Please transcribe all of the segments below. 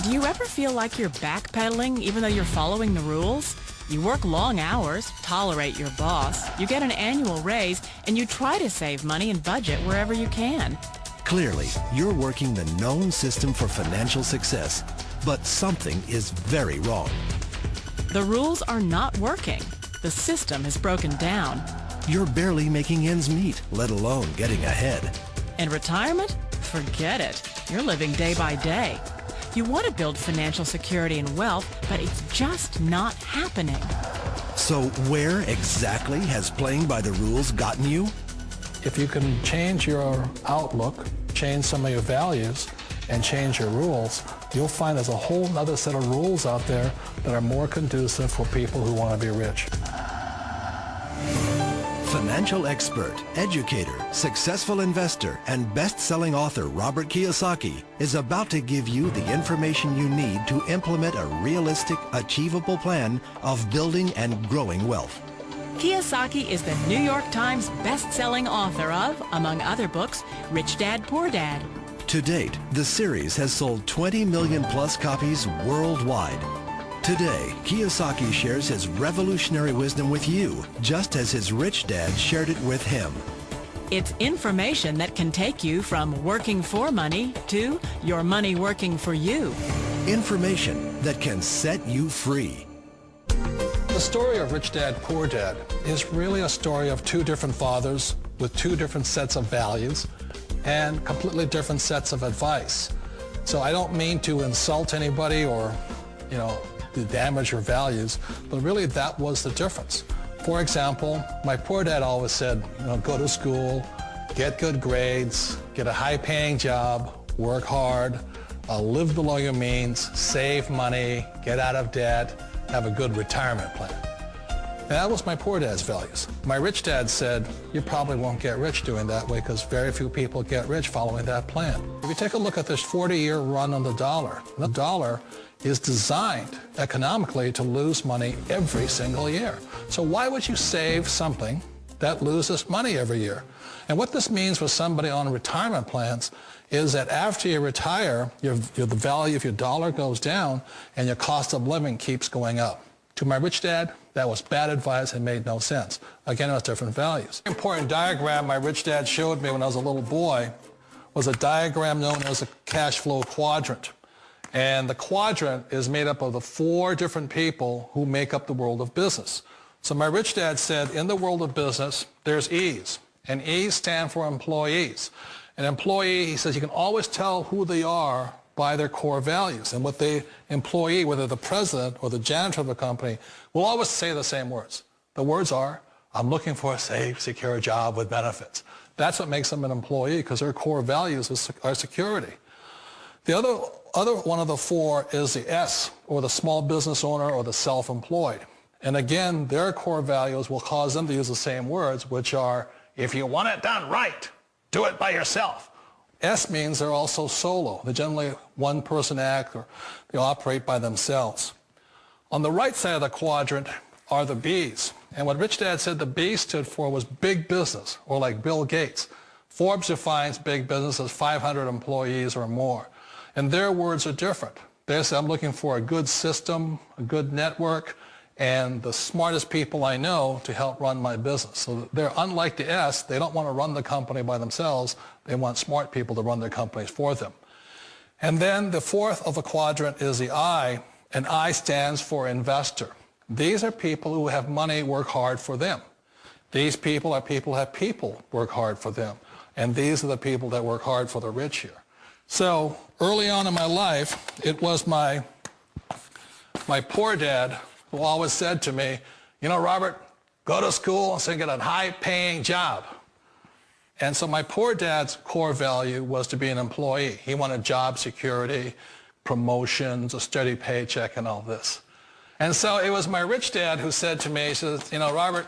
Do you ever feel like you're backpedaling even though you're following the rules? You work long hours, tolerate your boss, you get an annual raise, and you try to save money and budget wherever you can. Clearly, you're working the known system for financial success, but something is very wrong. The rules are not working. The system is broken down. You're barely making ends meet, let alone getting ahead. And retirement? Forget it. You're living day by day. You want to build financial security and wealth, but it's just not happening. So where exactly has playing by the rules gotten you? If you can change your outlook, change some of your values, and change your rules, you'll find there's a whole other set of rules out there that are more conducive for people who want to be rich. Financial expert, educator, successful investor, and best-selling author Robert Kiyosaki is about to give you the information you need to implement a realistic, achievable plan of building and growing wealth. Kiyosaki is the New York Times best-selling author of, among other books, Rich Dad, Poor Dad. To date, the series has sold 20 million plus copies worldwide. Today, Kiyosaki shares his revolutionary wisdom with you, just as his rich dad shared it with him. It's information that can take you from working for money to your money working for you. Information that can set you free. The story of Rich Dad, Poor Dad is really a story of two different fathers with two different sets of values and completely different sets of advice. So I don't mean to insult anybody or, to damage your values, but really that was the difference. For example, my poor dad always said, go to school, get good grades, get a high-paying job, work hard, live below your means, save money, get out of debt, have a good retirement plan. And that was my poor dad's values. My rich dad said, you probably won't get rich doing that way because very few people get rich following that plan. If you take a look at this 40-year run on the dollar is designed economically to lose money every single year. So why would you save something that loses money every year? And what this means for somebody on retirement plans is that after you retire, the value of your dollar goes down and your cost of living keeps going up. To my rich dad, that was bad advice and made no sense. Again, it was different values. An important diagram my rich dad showed me when I was a little boy was a diagram known as a cash flow quadrant. And the quadrant is made up of the four different people who make up the world of business. So my rich dad said, in the world of business, there's E's. And E's stand for employees. An employee, he says, you can always tell who they are by their core values. And what the employee, whether the president or the janitor of the company, will always say the same words. The words are, I'm looking for a safe, secure job with benefits. That's what makes them an employee, because their core values are security. The other one of the four is the S, or the small business owner or the self-employed. And again, their core values will cause them to use the same words, which are, if you want it done right, do it by yourself. S means they're also solo. They're generally one-person act, or they operate by themselves. On the right side of the quadrant are the B's. And what Rich Dad said the B stood for was big business, or like Bill Gates. Forbes defines big business as 500 employees or more. And their words are different. They say, I'm looking for a good system, a good network, and the smartest people I know to help run my business. So they're unlike the S. They don't want to run the company by themselves. They want smart people to run their companies for them. And then the fourth of the quadrant is the I, and I stands for investor. These are people who have money work hard for them. These people are people who have people work hard for them. And these are the people that work hard for the rich here. So early on in my life, it was my poor dad who always said to me, Robert, go to school and get a high-paying job. And so my poor dad's core value was to be an employee. He wanted job security, promotions, a steady paycheck, and all this. And so it was my rich dad who said to me, he says, Robert,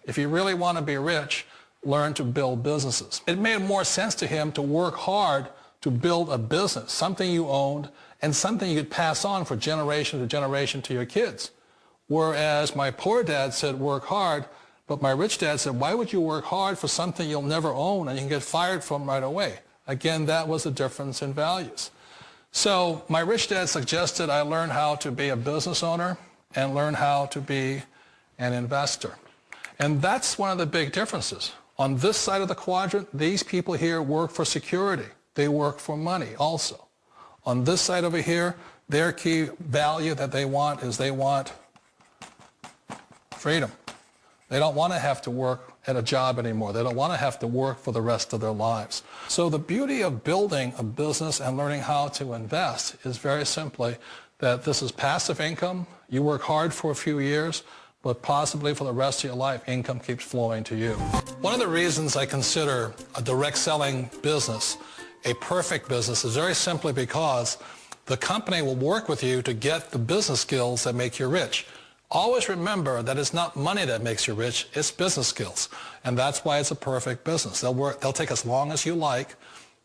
if you really want to be rich, learn to build businesses. It made more sense to him to work hard to build a business, something you owned, and something you could pass on for generation to generation to your kids. Whereas my poor dad said work hard, but my rich dad said, why would you work hard for something you'll never own and you can get fired from right away? Again, that was a difference in values. So my rich dad suggested I learn how to be a business owner and learn how to be an investor. And that's one of the big differences. On this side of the quadrant, these people here work for security. They work for money also. On this side over here, their key value that they want is they want freedom. They don't want to have to work at a job anymore. They don't want to have to work for the rest of their lives. So the beauty of building a business and learning how to invest is very simply that this is passive income. You work hard for a few years, but possibly for the rest of your life, income keeps flowing to you. One of the reasons I consider a direct selling business a perfect business is very simply because the company will work with you to get the business skills that make you rich. Always remember that it's not money that makes you rich, it's business skills. And that's why it's a perfect business. They'll take as long as you like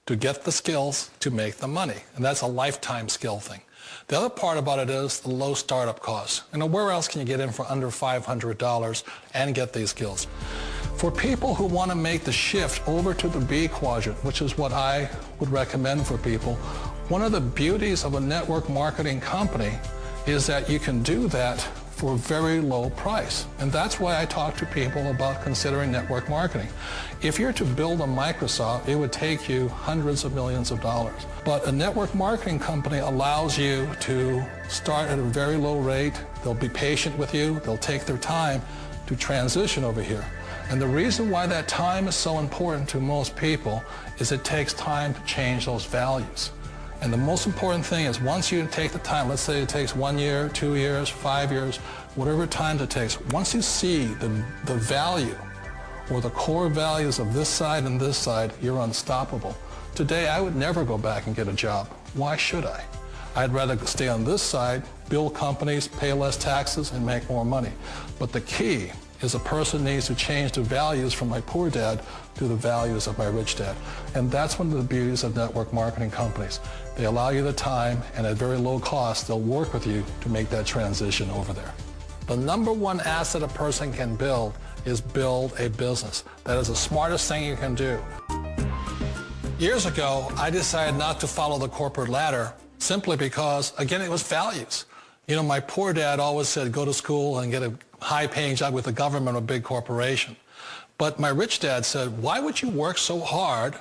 to get the skills to make the money. And that's a lifetime skill thing. The other part about it is the low startup costs. Where else can you get in for under $500 and get these skills? For people who want to make the shift over to the B quadrant, which is what I would recommend for people, one of the beauties of a network marketing company is that you can do that for a very low price. And that's why I talk to people about considering network marketing. If you're to build a Microsoft, it would take you hundreds of millions of dollars. But a network marketing company allows you to start at a very low rate. They'll be patient with you. They'll take their time to transition over here. And the reason why that time is so important to most people is it takes time to change those values. And the most important thing is once you take the time, let's say it takes 1 year, 2 years, 5 years, whatever time it takes, once you see the value or the core values of this side and this side, you're unstoppable. Today, I would never go back and get a job. Why should I? I'd rather stay on this side, build companies, pay less taxes, and make more money. But the key is a person needs to change the values from my poor dad to the values of my rich dad. And that's one of the beauties of network marketing companies. They allow you the time, and at very low cost, they'll work with you to make that transition over there. The number one asset a person can build is build a business. That is the smartest thing you can do. Years ago, I decided not to follow the corporate ladder simply because, again, it was values. My poor dad always said, go to school and get a high-paying job with the government or a big corporation. But my rich dad said, why would you work so hard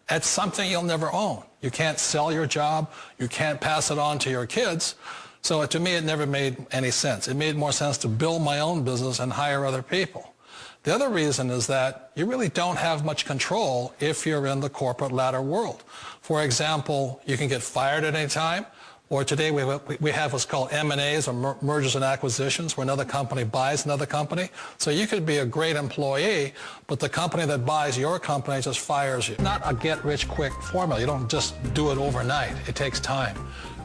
at something you'll never own? You can't sell your job. You can't pass it on to your kids. So to me, it never made any sense. It made more sense to build my own business and hire other people. The other reason is that you really don't have much control if you're in the corporate ladder world. For example, you can get fired at any time. Or today we have what's called M&As, or mergers and acquisitions, where another company buys another company. So you could be a great employee, but the company that buys your company just fires you. Not a get-rich-quick formula. You don't just do it overnight. It takes time.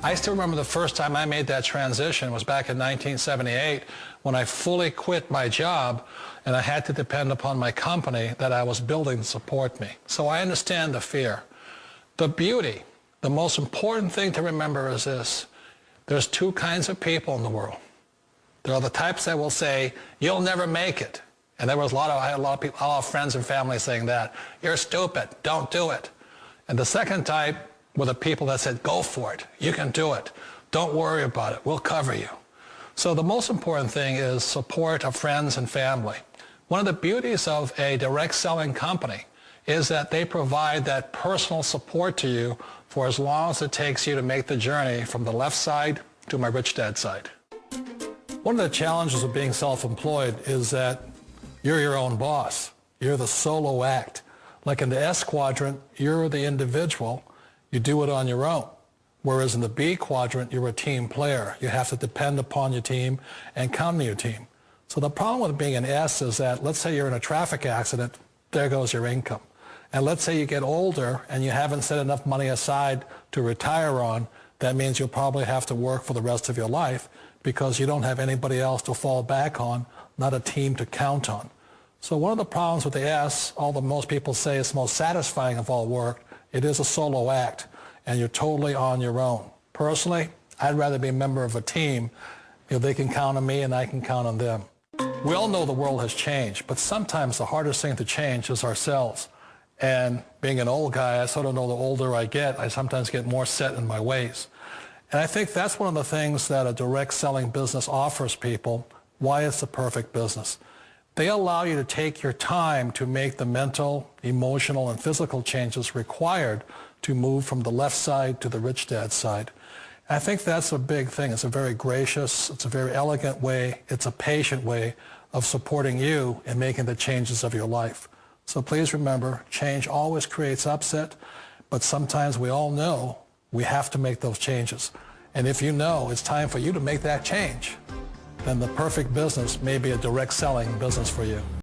I still remember the first time I made that transition was back in 1978 when I fully quit my job and I had to depend upon my company that I was building to support me. So I understand the fear. The beauty. The most important thing to remember is this. There's two kinds of people in the world. There are the types that will say, you'll never make it. And I had a lot of friends and family saying that. You're stupid. Don't do it. And the second type were the people that said, go for it. You can do it. Don't worry about it. We'll cover you. So the most important thing is support of friends and family. One of the beauties of a direct selling company is that they provide that personal support to you for as long as it takes you to make the journey from the left side to my rich dad side. One of the challenges of being self-employed is that you're your own boss. You're the solo act. Like in the S quadrant, you're the individual. You do it on your own. Whereas in the B quadrant, you're a team player. You have to depend upon your team and count on your team. So the problem with being an S is that, let's say you're in a traffic accident, there goes your income. And let's say you get older and you haven't set enough money aside to retire on, that means you'll probably have to work for the rest of your life because you don't have anybody else to fall back on, not a team to count on. So one of the problems with the S, although most people say it's the most satisfying of all work, it is a solo act and you're totally on your own. Personally, I'd rather be a member of a team if they can count on me and I can count on them. We all know the world has changed, but sometimes the hardest thing to change is ourselves. And being an old guy, I sort of know the older I get, I sometimes get more set in my ways. And I think that's one of the things that a direct selling business offers people, why it's the perfect business. They allow you to take your time to make the mental, emotional, and physical changes required to move from the left side to the rich dad side. And I think that's a big thing. It's a very gracious, it's a very elegant way, it's a patient way of supporting you in making the changes of your life. So please remember, change always creates upset, but sometimes we all know we have to make those changes. And if you know it's time for you to make that change, then the perfect business may be a direct selling business for you.